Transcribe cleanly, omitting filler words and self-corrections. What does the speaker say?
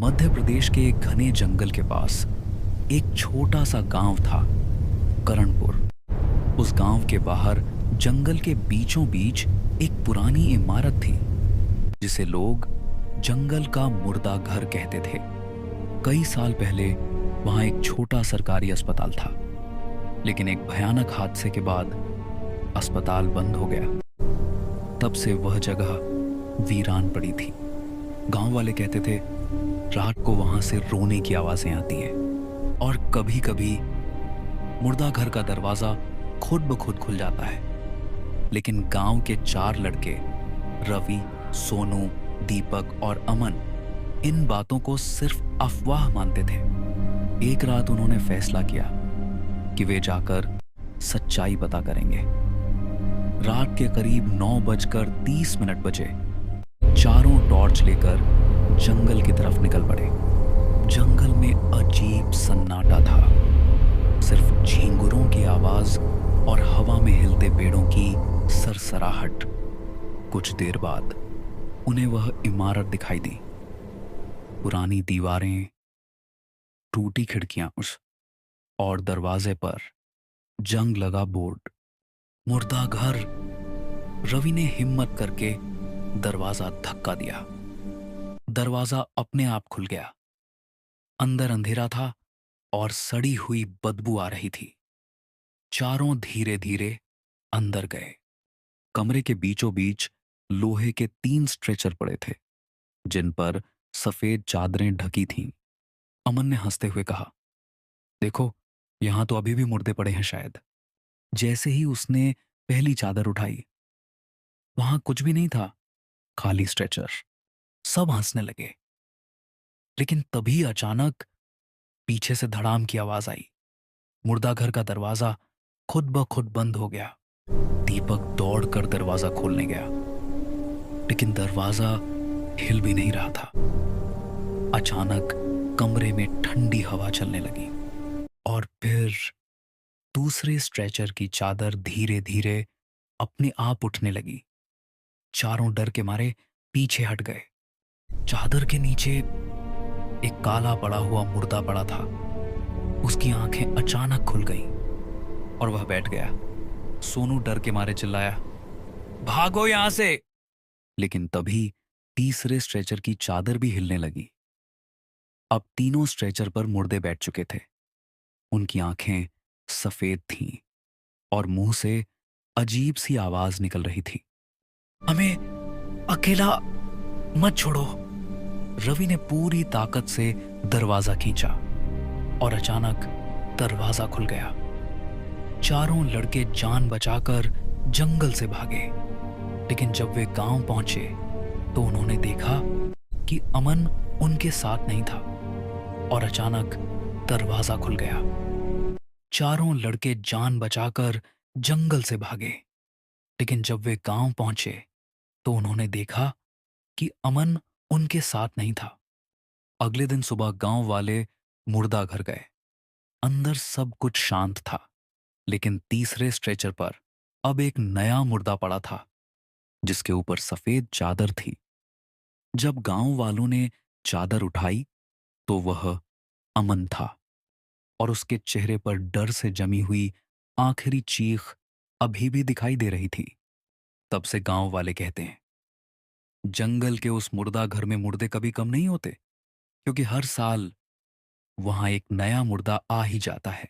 मध्य प्रदेश के एक घने जंगल के पास एक छोटा सा गांव था, करणपुर। उस गांव के बाहर जंगल के बीचों बीच एक पुरानी इमारत थी, जिसे लोग जंगल का मुर्दा घर कहते थे। कई साल पहले वहां एक छोटा सरकारी अस्पताल था, लेकिन एक भयानक हादसे के बाद अस्पताल बंद हो गया। तब से वह जगह वीरान पड़ी थी। गांव वाले कहते थे रात को वहां से रोने की आवाजें आती हैं, और कभी कभी मुर्दा घर का दरवाजा खुद ब खुद खुल जाता है। लेकिन गांव के 4 लड़के रवि, सोनू, दीपक और अमन इन बातों को सिर्फ अफवाह मानते थे। एक रात उन्होंने फैसला किया कि वे जाकर सच्चाई पता करेंगे। रात के करीब 9:30 बजे चारों टॉर्च लेकर जंगल की तरफ निकल पड़े। जंगल में अजीब सन्नाटा था, सिर्फ झींगुरों की आवाज और हवा में हिलते पेड़ों की सरसराहट। कुछ देर बाद उन्हें वह इमारत दिखाई दी। पुरानी दीवारें, टूटी खिड़कियां और दरवाजे पर जंग लगा बोर्ड, मुर्दा घर। रवि ने हिम्मत करके दरवाजा धक्का दिया। दरवाजा अपने आप खुल गया। अंदर अंधेरा था और सड़ी हुई बदबू आ रही थी। चारों धीरे धीरे अंदर गए। कमरे के बीचों बीच लोहे के 3 स्ट्रेचर पड़े थे, जिन पर सफेद चादरें ढकी थीं। अमन ने हंसते हुए कहा, देखो, यहां तो अभी भी मुर्दे पड़े हैं शायद। जैसे ही उसने पहली चादर उठाई, वहां कुछ भी नहीं था, खाली स्ट्रेचर। सब हंसने लगे। लेकिन तभी अचानक पीछे से धड़ाम की आवाज आई। मुर्दा घर का दरवाजा खुद ब खुद बंद हो गया। दीपक दौड़कर दरवाजा खोलने गया, लेकिन दरवाजा हिल भी नहीं रहा था। अचानक कमरे में ठंडी हवा चलने लगी, और फिर दूसरे स्ट्रेचर की चादर धीरे धीरे अपने आप उठने लगी। चारों डर के मारे पीछे हट गए। चादर के नीचे एक काला पड़ा हुआ मुर्दा पड़ा था। उसकी आंखें अचानक खुल गईं और वह बैठ गया। सोनू डर के मारे चिल्लाया, भागो यहां से। लेकिन तभी तीसरे स्ट्रेचर की चादर भी हिलने लगी। अब तीनों स्ट्रेचर पर मुर्दे बैठ चुके थे। उनकी आंखें सफेद थीं और मुंह से अजीब सी आवाज निकल रही थी, हमें अकेला मत छोड़ो। रवि ने पूरी ताकत से दरवाजा खींचा और अचानक दरवाजा खुल गया। चारों लड़के जान बचाकर जंगल से भागे। लेकिन जब वे गांव पहुंचे तो उन्होंने देखा कि अमन उनके साथ नहीं था, और अचानक दरवाजा खुल गया। चारों लड़के जान बचाकर जंगल से भागे। लेकिन जब वे गांव पहुंचे तो उन्होंने देखा कि अमन उनके साथ नहीं था। अगले दिन सुबह गांव वाले मुर्दा घर गए। अंदर सब कुछ शांत था, लेकिन तीसरे स्ट्रेचर पर अब एक नया मुर्दा पड़ा था, जिसके ऊपर सफेद चादर थी। जब गांव वालों ने चादर उठाई तो वह अमन था, और उसके चेहरे पर डर से जमी हुई आखिरी चीख अभी भी दिखाई दे रही थी। तब से गांव वाले कहते हैं, जंगल के उस मुर्दा घर में मुर्दे कभी कम नहीं होते, क्योंकि हर साल वहां एक नया मुर्दा आ ही जाता है।